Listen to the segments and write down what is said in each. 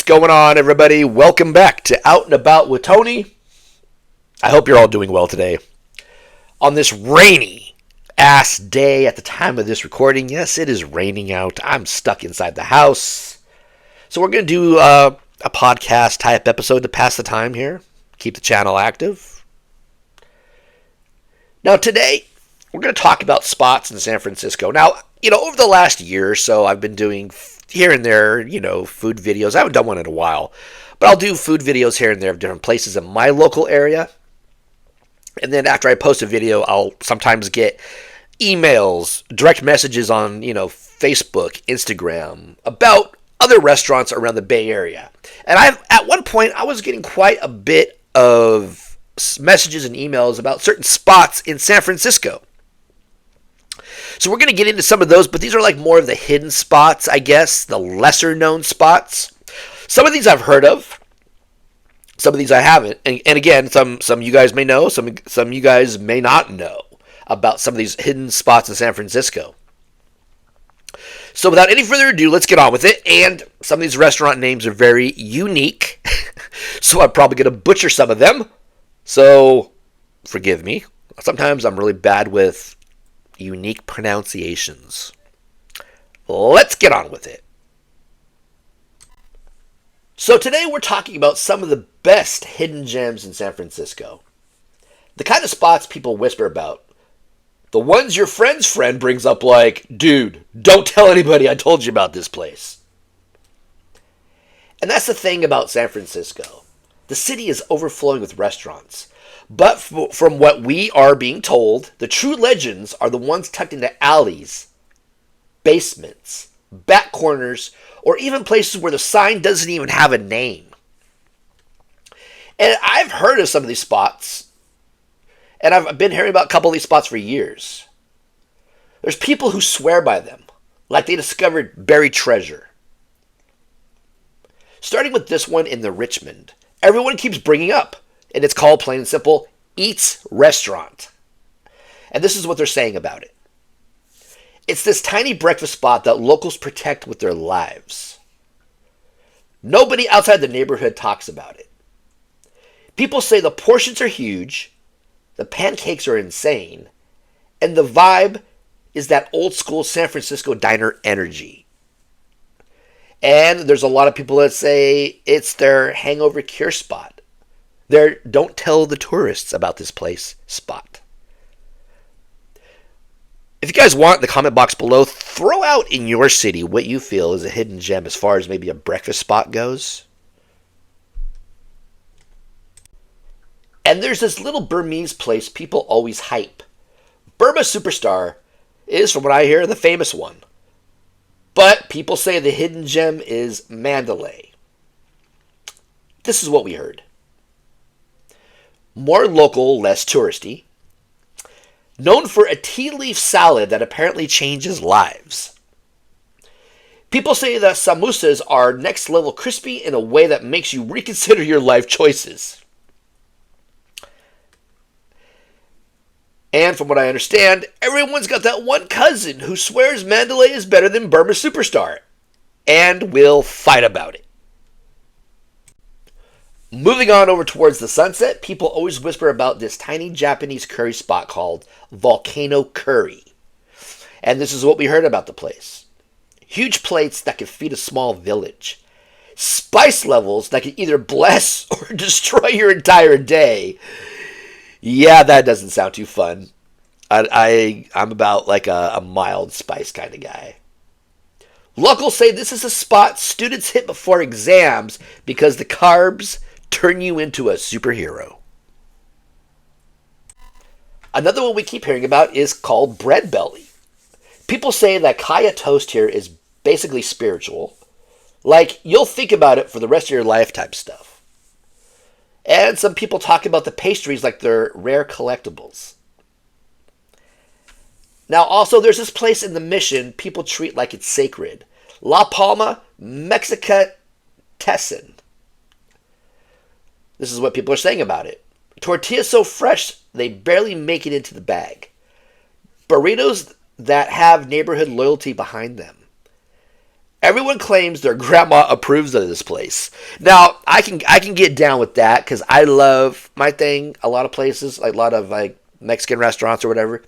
going on, everybody? Welcome back to Out and About with Tony. I hope you're all doing well today. On this rainy ass day at the time of this recording, yes, it is raining out. I'm stuck inside the house. So we're going to do a podcast type episode to pass the time here, keep the channel active. Now, today, we're going to talk about spots in San Francisco. Now, over the last year or so, I've been doing here and there, food videos. I haven't done one in a while, but I'll do food videos here and there of different places in my local area. And then after I post a video, I'll sometimes get emails, direct messages on, Facebook, Instagram, about other restaurants around the Bay Area. And at one point, I was getting quite a bit of messages and emails about certain spots in San Francisco. So we're going to get into some of those, but these are like more of the hidden spots, I guess, the lesser known spots. Some of these I've heard of. Some of these I haven't. And again, some you guys may know, some you guys may not know about some of these hidden spots in San Francisco. So without any further ado, let's get on with it. And some of these restaurant names are very unique. So I'm probably going to butcher some of them. So forgive me. Sometimes I'm really bad with unique pronunciations. Let's get on with it. So today we're talking about some of the best hidden gems in San Francisco. The kind of spots people whisper about. The ones your friend's friend brings up like, dude, don't tell anybody I told you about this place. And that's the thing about San Francisco. The city is overflowing with restaurants. But from what we are being told, the true legends are the ones tucked into alleys, basements, back corners, or even places where the sign doesn't even have a name. And I've heard of some of these spots, and I've been hearing about a couple of these spots for years. There's people who swear by them, like they discovered buried treasure. Starting with this one in the Richmond, everyone keeps bringing up. And it's called, plain and simple, Eats Restaurant. And this is what they're saying about it. It's this tiny breakfast spot that locals protect with their lives. Nobody outside the neighborhood talks about it. People say the portions are huge, the pancakes are insane, and the vibe is that old school San Francisco diner energy. And there's a lot of people that say it's their hangover cure spot. Their don't tell the tourists about this place spot. If you guys want, in the comment box below, throw out in your city what you feel is a hidden gem as far as maybe a breakfast spot goes. And there's this little Burmese place people always hype. Burma Superstar is, from what I hear, the famous one. But people say the hidden gem is Mandalay. This is what we heard. More local, less touristy. Known for a tea leaf salad that apparently changes lives. People say that samosas are next level crispy in a way that makes you reconsider your life choices. And from what I understand, everyone's got that one cousin who swears Mandalay is better than Burma Superstar. And will fight about it. Moving on over towards the Sunset, people always whisper about this tiny Japanese curry spot called Volcano Curry. And this is what we heard about the place. Huge plates that could feed a small village. Spice levels that could either bless or destroy your entire day. Yeah, that doesn't sound too fun. I'm about like a mild spice kind of guy. Locals say this is a spot students hit before exams because the carbs turn you into a superhero. Another one we keep hearing about is called Bread Belly. People say that kaya toast here is basically spiritual. Like, you'll think about it for the rest of your life type stuff. And some people talk about the pastries like they're rare collectibles. Now, also, there's this place in the Mission people treat like it's sacred. La Palma Mexicatessen. This is what people are saying about it. Tortillas so fresh, they barely make it into the bag. Burritos that have neighborhood loyalty behind them. Everyone claims their grandma approves of this place. Now, I can get down with that because I love my thing. A lot of places, like a lot of like Mexican restaurants or whatever,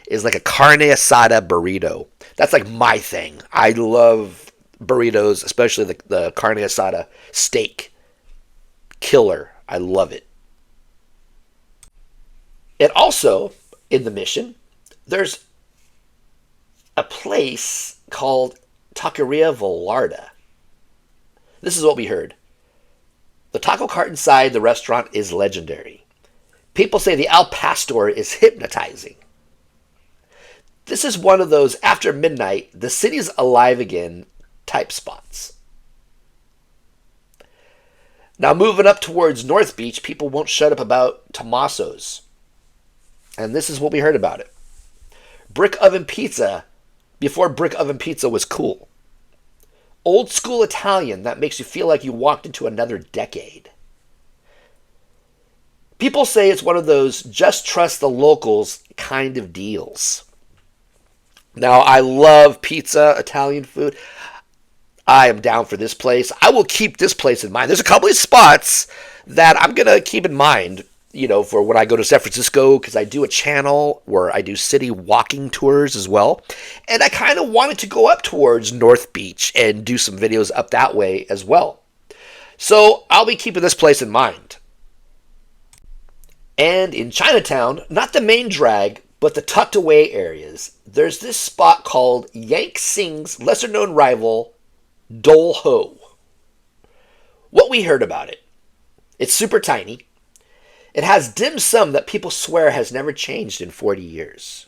is like a carne asada burrito. That's like my thing. I love burritos, especially the carne asada steak. Killer. I love it. And also in the Mission, there's a place called Taqueria Velarda. This is what we heard. The taco cart inside the restaurant is legendary. People say the Al Pastor is hypnotizing. This is one of those after midnight, the city's alive again type spots. Now, moving up towards North Beach, people won't shut up about Tommaso's. And this is what we heard about it. Brick oven pizza before brick oven pizza was cool. Old school Italian that makes you feel like you walked into another decade. People say it's one of those just trust the locals kind of deals. Now, I love pizza, Italian food. I am down for this place. I will keep this place in mind. There's a couple of spots that I'm going to keep in mind, for when I go to San Francisco, because I do a channel where I do city walking tours as well. And I kind of wanted to go up towards North Beach and do some videos up that way as well. So I'll be keeping this place in mind. And in Chinatown, not the main drag, but the tucked away areas, there's this spot called Yank Sing's lesser known rival, Dole Ho. What we heard about it. It's super tiny. It has dim sum that people swear has never changed in 40 years.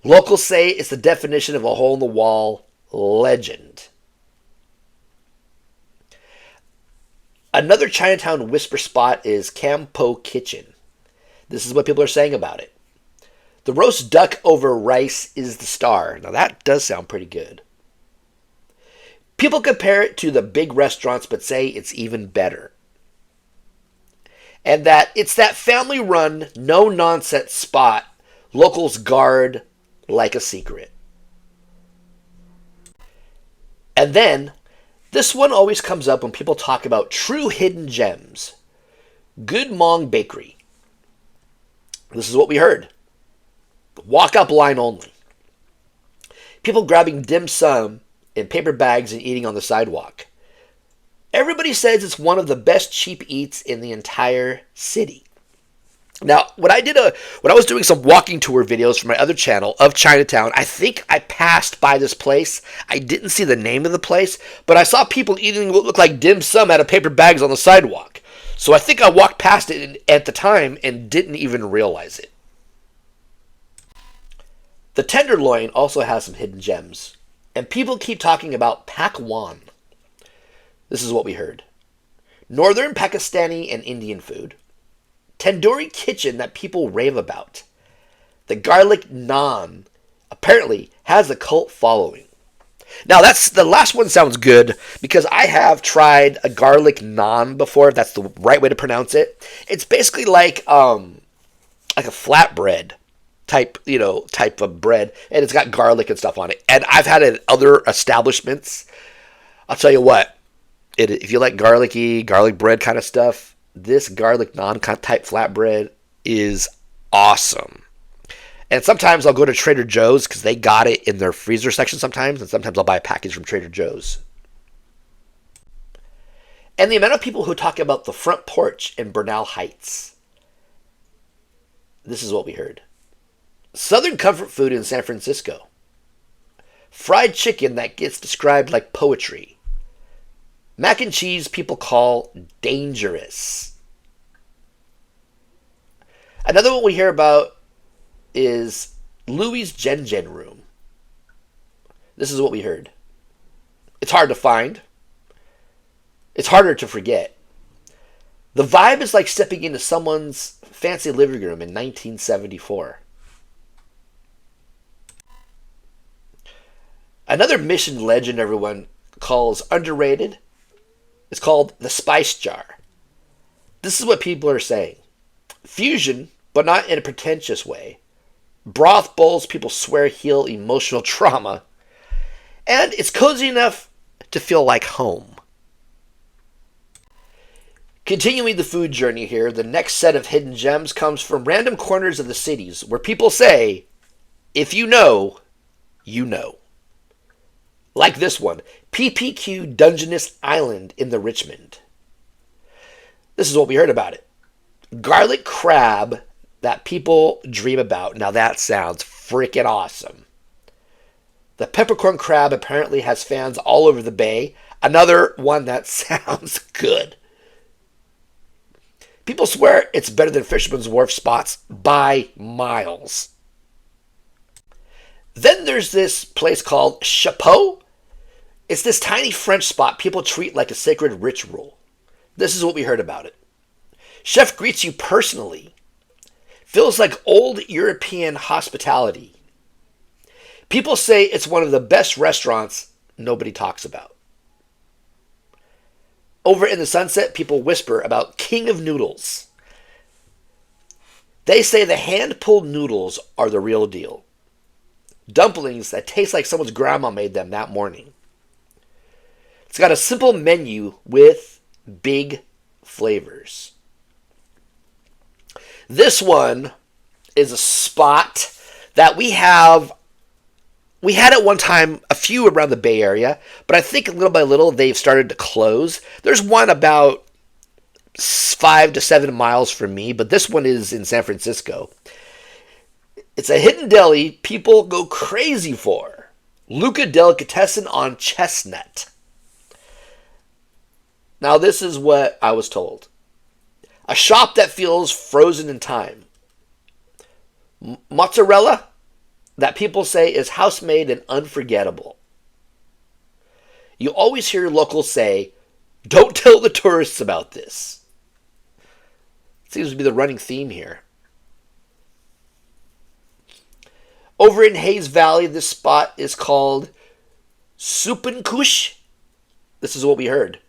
Locals say it's the definition of a hole-in-the-wall legend. Another Chinatown whisper spot is Campo Kitchen. This is what people are saying about it. The roast duck over rice is the star. Now that does sound pretty good. People compare it to the big restaurants but say it's even better. And that it's that family-run, no-nonsense spot locals guard like a secret. And then, this one always comes up when people talk about true hidden gems. Good Mong Bakery. This is what we heard. Walk-up line only. People grabbing dim sum in paper bags and eating on the sidewalk. Everybody says it's one of the best cheap eats in the entire city. Now, when I was doing some walking tour videos for my other channel of Chinatown, I think I passed by this place. I didn't see the name of the place, but I saw people eating what looked like dim sum out of paper bags on the sidewalk. So I think I walked past it at the time and didn't even realize it. The Tenderloin also has some hidden gems. And people keep talking about Pakwan. This is what we heard. Northern Pakistani and Indian food. Tandoori kitchen that people rave about. The garlic naan apparently has a cult following. Now that's the last one sounds good because I have tried a garlic naan before, if that's the right way to pronounce it. It's basically like a flatbread type of bread, and it's got garlic and stuff on it. And I've had it at other establishments. I'll tell you what, if you like garlic bread kind of stuff, this garlic naan type flatbread is awesome. And sometimes I'll go to Trader Joe's because they got it in their freezer section sometimes, and sometimes I'll buy a package from Trader Joe's. And the amount of people who talk about the front porch in Bernal Heights. This is what we heard. Southern comfort food in San Francisco. Fried chicken that gets described like poetry. Mac and cheese people call dangerous. Another one we hear about is Louis' Gen Gen Room. This is what we heard. It's hard to find. It's harder to forget. The vibe is like stepping into someone's fancy living room in 1974. Another Mission legend everyone calls underrated is called the Spice Jar. This is what people are saying. Fusion, but not in a pretentious way. Broth bowls people swear heal emotional trauma. And it's cozy enough to feel like home. Continuing the food journey here, the next set of hidden gems comes from random corners of the cities where people say, if you know, you know. Like this one, PPQ Dungeness Island in the Richmond. This is what we heard about it. Garlic crab that people dream about. Now that sounds freaking awesome. The peppercorn crab apparently has fans all over the bay. Another one that sounds good. People swear it's better than Fisherman's Wharf spots by miles. Then there's this place called Chapeau. It's this tiny French spot people treat like a sacred ritual. This is what we heard about it. Chef greets you personally. Feels like old European hospitality. People say it's one of the best restaurants nobody talks about. Over in the Sunset, people whisper about King of Noodles. They say the hand-pulled noodles are the real deal. Dumplings that taste like someone's grandma made them that morning. It's got a simple menu with big flavors. This one is a spot that we had at one time a few around the Bay Area, but I think little by little they've started to close. There's one about 5 to 7 miles from me, but this one is in San Francisco. It's a hidden deli people go crazy for. Luca Delicatessen on Chestnut. Now this is what I was told. A shop that feels frozen in time. Mozzarella that people say is house-made and unforgettable. You always hear locals say, don't tell the tourists about this. Seems to be the running theme here. Over in Hayes Valley, this spot is called Suppenkusch. This is what we heard.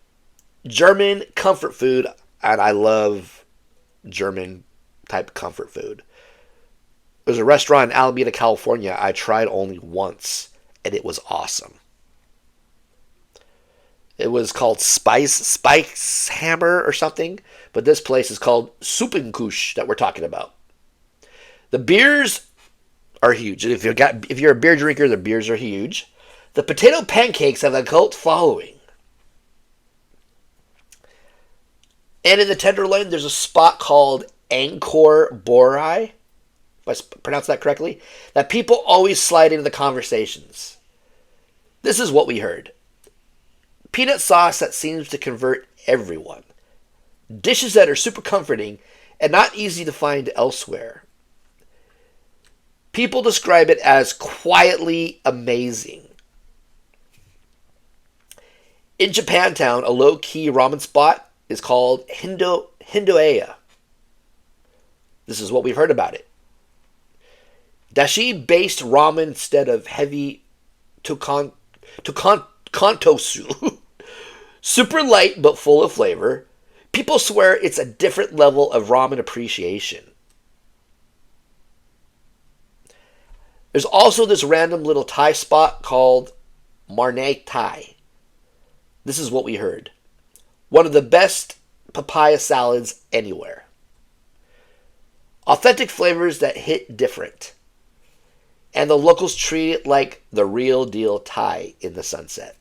German comfort food, and I love German type comfort food. There's a restaurant in Alameda, California I tried only once, and it was awesome. It was called Spice Hammer or something, but this place is called Suppenkusch that we're talking about. The beers are huge. If you're a beer drinker, the beers are huge. The potato pancakes have a cult following. And in the Tenderloin, there's a spot called Angkor Borai, if I pronounce that correctly, that people always slide into the conversations. This is what we heard. Peanut sauce that seems to convert everyone. Dishes that are super comforting and not easy to find elsewhere. People describe it as quietly amazing. In Japantown, a low-key ramen spot is called Hindoaya. This is what we've heard about it. Dashi-based ramen instead of heavy tonkotsu. Super light but full of flavor. People swear it's a different level of ramen appreciation. There's also this random little Thai spot called Marnay Thai. This is what we heard. One of the best papaya salads anywhere. Authentic flavors that hit different. And the locals treat it like the real deal Thai in the Sunset.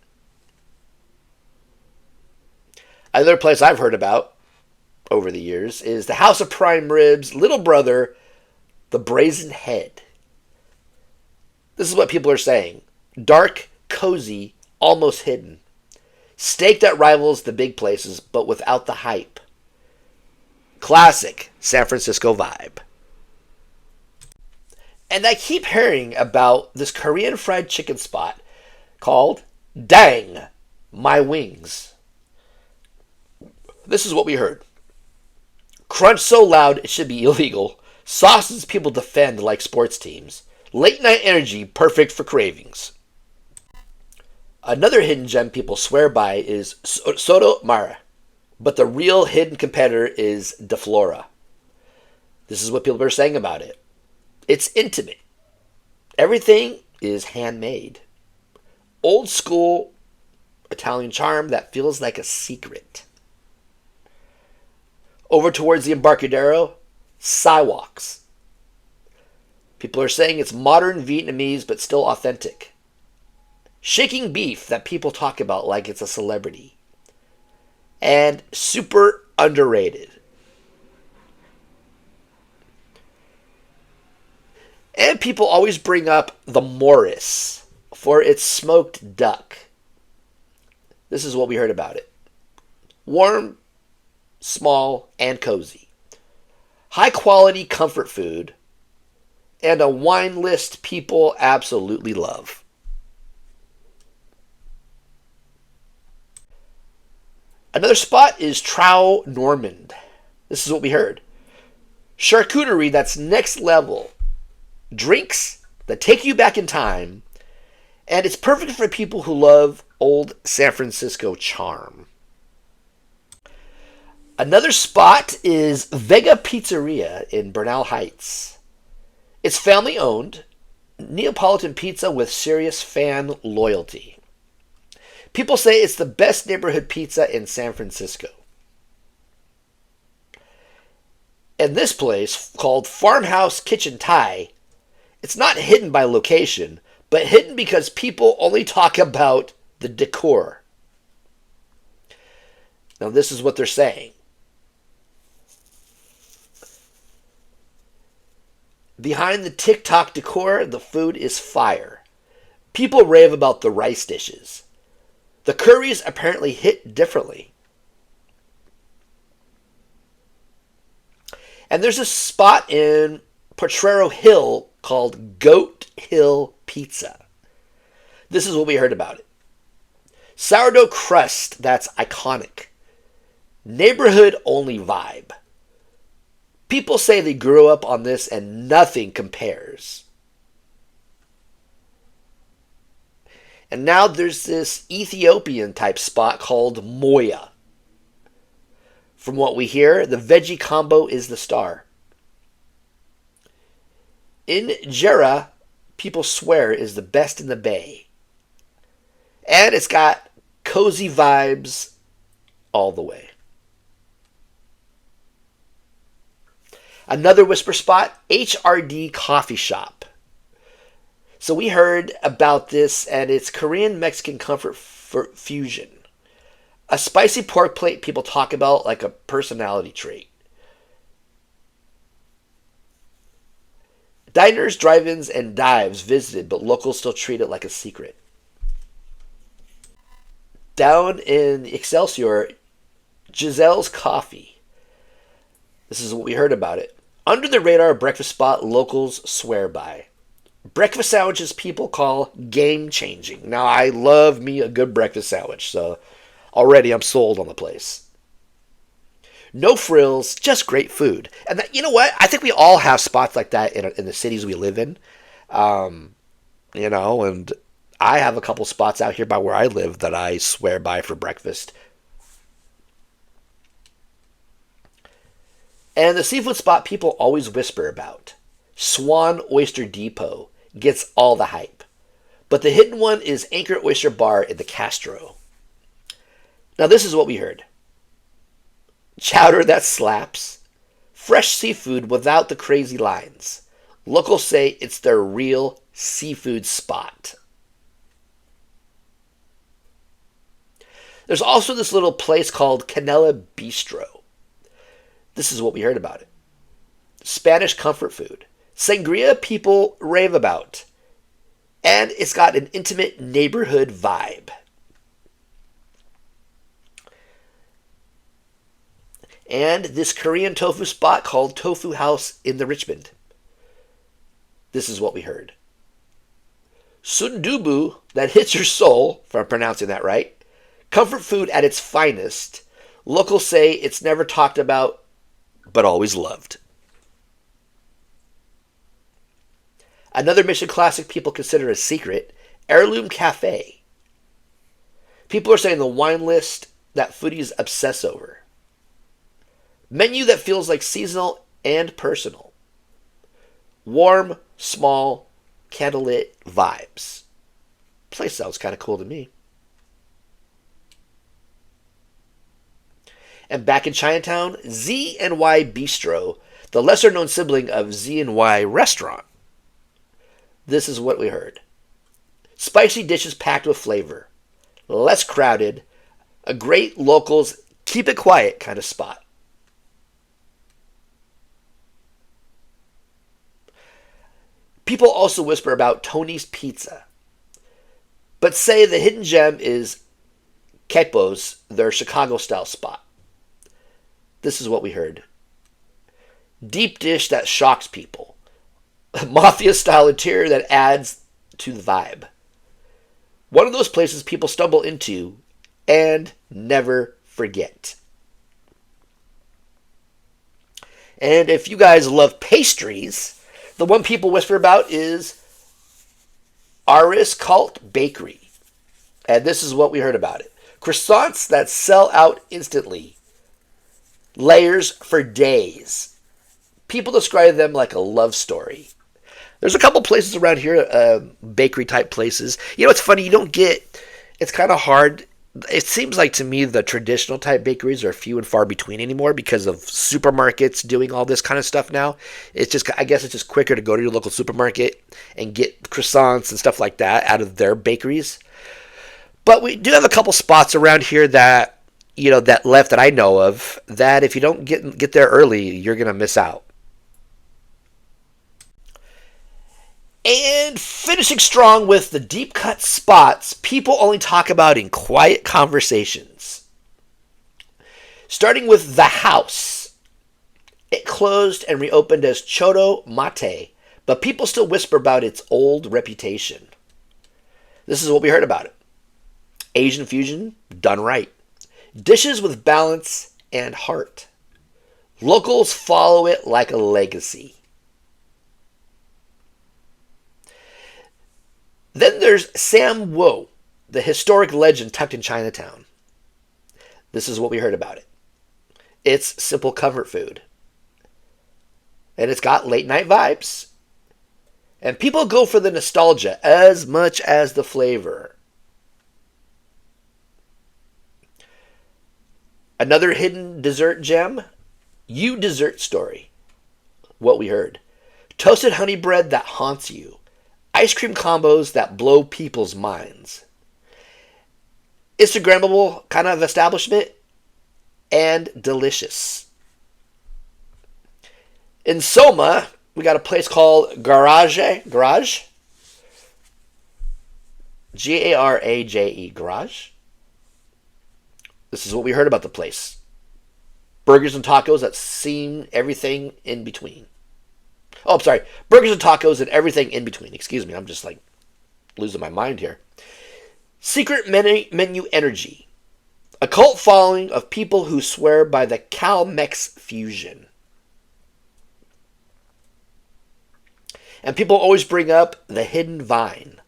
Another place I've heard about over the years is the House of Prime Rib's little brother, the Brazen Head. This is what people are saying. Dark, cozy, almost hidden. Steak that rivals the big places, but without the hype. Classic San Francisco vibe. And I keep hearing about this Korean fried chicken spot called Dang My Wings. This is what we heard. Crunch so loud it should be illegal. Sauces people defend like sports teams. Late night energy perfect for cravings. Another hidden gem people swear by is Soto Mara. But the real hidden competitor is De Flora. This is what people are saying about it. It's intimate. Everything is handmade. old school Italian charm that feels like a secret. Over towards the Embarcadero, sidewalks. People are saying it's modern Vietnamese but still authentic. Shaking beef that people talk about like it's a celebrity. And super underrated. And people always bring up the Morris for its smoked duck. This is what we heard about it. Warm, small, and cozy. High quality comfort food. And a wine list people absolutely love. Another spot is Trou Normand. This is what we heard. Charcuterie that's next level. Drinks that take you back in time. And it's perfect for people who love old San Francisco charm. Another spot is Vega Pizzeria in Bernal Heights. It's family owned, Neapolitan pizza with serious fan loyalty. People say it's the best neighborhood pizza in San Francisco. And this place, called Farmhouse Kitchen Thai, it's not hidden by location, but hidden because people only talk about the decor. Now, this is what they're saying. Behind the TikTok decor, the food is fire. People rave about the rice dishes. The curries apparently hit differently. And there's a spot in Potrero Hill called Goat Hill Pizza. This is what we heard about it. Sourdough crust that's iconic. Neighborhood only vibe. People say they grew up on this and nothing compares. And now there's this Ethiopian type spot called Moya. From what we hear, the veggie combo is the star. Injera, people swear, is the best in the Bay. And it's got cozy vibes all the way. Another whisper spot, HRD Coffee Shop. So we heard about this, and it's Korean Mexican comfort fusion. A spicy pork plate people talk about like a personality trait. Diners, drive-ins, and dives visited, but locals still treat it like a secret. Down in Excelsior, Giselle's Coffee. This is what we heard about it. Under the radar breakfast spot locals swear by. Breakfast sandwiches people call game-changing. Now, I love me a good breakfast sandwich, so already I'm sold on the place. No frills, just great food. And that, you know what? I think we all have spots like that in the cities we live in. And I have a couple spots out here by where I live that I swear by for breakfast. And the seafood spot people always whisper about. Swan Oyster Depot gets all the hype. But the hidden one is Anchor Oyster Bar in the Castro. Now this is what we heard. Chowder that slaps. Fresh seafood without the crazy lines. Locals say it's their real seafood spot. There's also this little place called Canela Bistro. This is what we heard about it. Spanish comfort food. Sangria people rave about. And it's got an intimate neighborhood vibe. And this Korean tofu spot called Tofu House in the Richmond. This is what we heard. Sundubu that hits your soul, if I'm pronouncing that right. Comfort food at its finest. Locals say it's never talked about, but always loved. Another Mission Classic people consider a secret, Heirloom Cafe. People are saying the wine list that foodies obsess over. Menu that feels like seasonal and personal. Warm, small, candlelit vibes. Place sounds kind of cool to me. And back in Chinatown, Z and Y Bistro, the lesser known sibling of Z and Y Restaurant. This is what we heard. Spicy dishes packed with flavor, less crowded, a great locals keep it quiet kind of spot. People also whisper about Tony's Pizza, but say the hidden gem is Kepo's, their Chicago-style spot. This is what we heard. Deep dish that shocks people. Mafia-style interior that adds to the vibe. One of those places people stumble into and never forget. And if you guys love pastries, the one people whisper about is Aris Cult Bakery. And this is what we heard about it. Croissants that sell out instantly. Layers for days. People describe them like a love story. There's a couple places around here, bakery type places. You know, it's funny, it's kind of hard. It seems like to me the traditional type bakeries are few and far between anymore because of supermarkets doing all this kind of stuff now. I guess it's just quicker to go to your local supermarket and get croissants and stuff like that out of their bakeries. But we do have a couple spots around here that, that I know of, that if you don't get there early, you're going to miss out. And finishing strong with the deep cut spots people only talk about in quiet conversations. Starting with The House. It closed and reopened as Choto Mate, but people still whisper about its old reputation. This is what we heard about it. Asian fusion done right. Dishes with balance and heart. Locals follow it like a legacy. Then there's Sam Wo, the historic legend tucked in Chinatown. This is what we heard about it. It's simple comfort food. And it's got late night vibes. And people go for the nostalgia as much as the flavor. Another hidden dessert gem, You Dessert Story. What we heard. Toasted honey bread that haunts you. Ice cream combos that blow people's minds. Instagrammable kind of establishment. And delicious. In Soma, we got a place called Garage. Garaje. Garage. This is what we heard about the place. Burgers and tacos that seem everything in between. Oh, I'm sorry. Burgers and tacos and everything in between. Excuse me. I'm just losing my mind here. Secret menu energy. A cult following of people who swear by the Cal-Mex fusion. And people always bring up the Hidden Vine.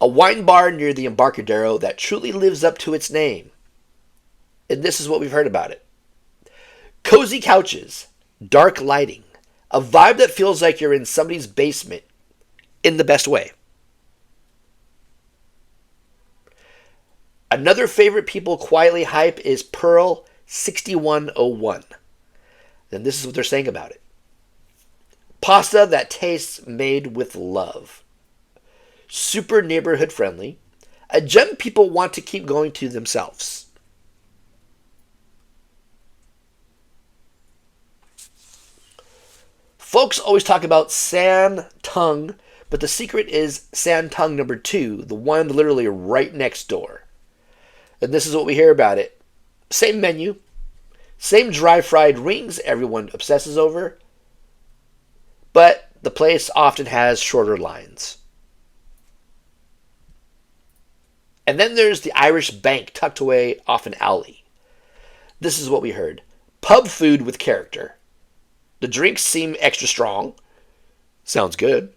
A wine bar near the Embarcadero that truly lives up to its name. And this is what we've heard about it. Cozy couches. Dark lighting. A vibe that feels like you're in somebody's basement in the best way. Another favorite people quietly hype is Pearl 6101. And this is what they're saying about it. Pasta that tastes made with love. Super neighborhood friendly. A gem people want to keep going to themselves. Folks always talk about San Tung, but the secret is San Tung number 2, the one literally right next door. And this is what we hear about it. Same menu, same dry fried rings everyone obsesses over, but the place often has shorter lines. And then there's the Irish Bank tucked away off an alley. This is what we heard. Pub food with character. The drinks seem extra strong. Sounds good.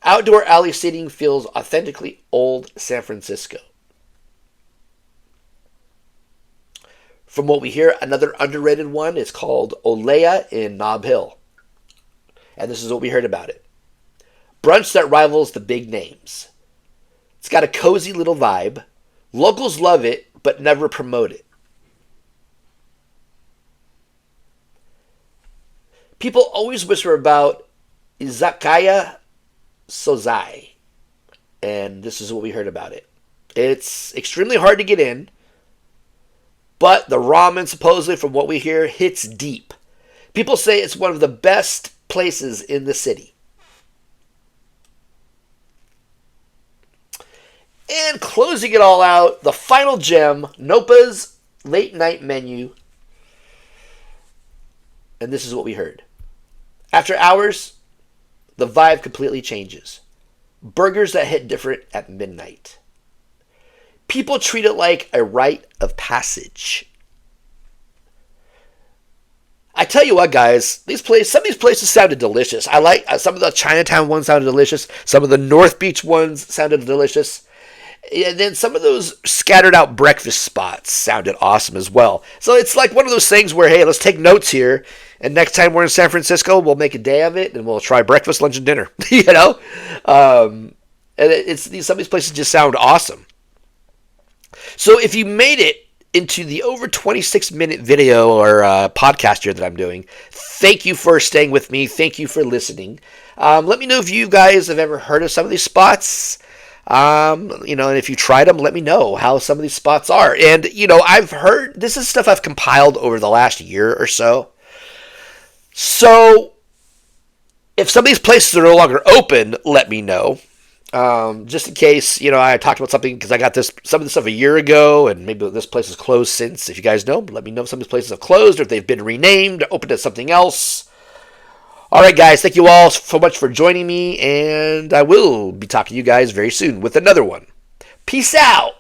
Outdoor alley seating feels authentically old San Francisco. From what we hear, another underrated one is called Olea in Nob Hill. And this is what we heard about it. Brunch that rivals the big names. It's got a cozy little vibe. Locals love it, but never promote it. People always whisper about Izakaya Sozai, and this is what we heard about it. It's extremely hard to get in, but the ramen, supposedly, from what we hear, hits deep. People say it's one of the best places in the city. And closing it all out, the final gem, Nopa's late night menu. And this is what we heard. After hours, the vibe completely changes. Burgers that hit different at midnight. People treat it like a rite of passage. I tell you what, guys, some of these places sounded delicious. I like some of the Chinatown ones sounded delicious. Some of the North Beach ones sounded delicious. And then some of those scattered out breakfast spots sounded awesome as well. So it's like one of those things where, hey, let's take notes here. And next time we're in San Francisco, we'll make a day of it and we'll try breakfast, lunch, and dinner. You know? And some of these places just sound awesome. So if you made it into the over 26-minute video or podcast here that I'm doing, thank you for staying with me. Thank you for listening. Let me know if you guys have ever heard of some of these spots. And if you tried them, let me know how some of these spots are. And, I've heard, this is stuff I've compiled over the last year or so. So, if some of these places are no longer open, let me know. Just in case, I talked about something, because I got some of this stuff a year ago, and maybe this place is closed since. If you guys know, let me know if some of these places have closed, or if they've been renamed, or opened to something else. All right, guys, thank you all so much for joining me, and I will be talking to you guys very soon with another one. Peace out.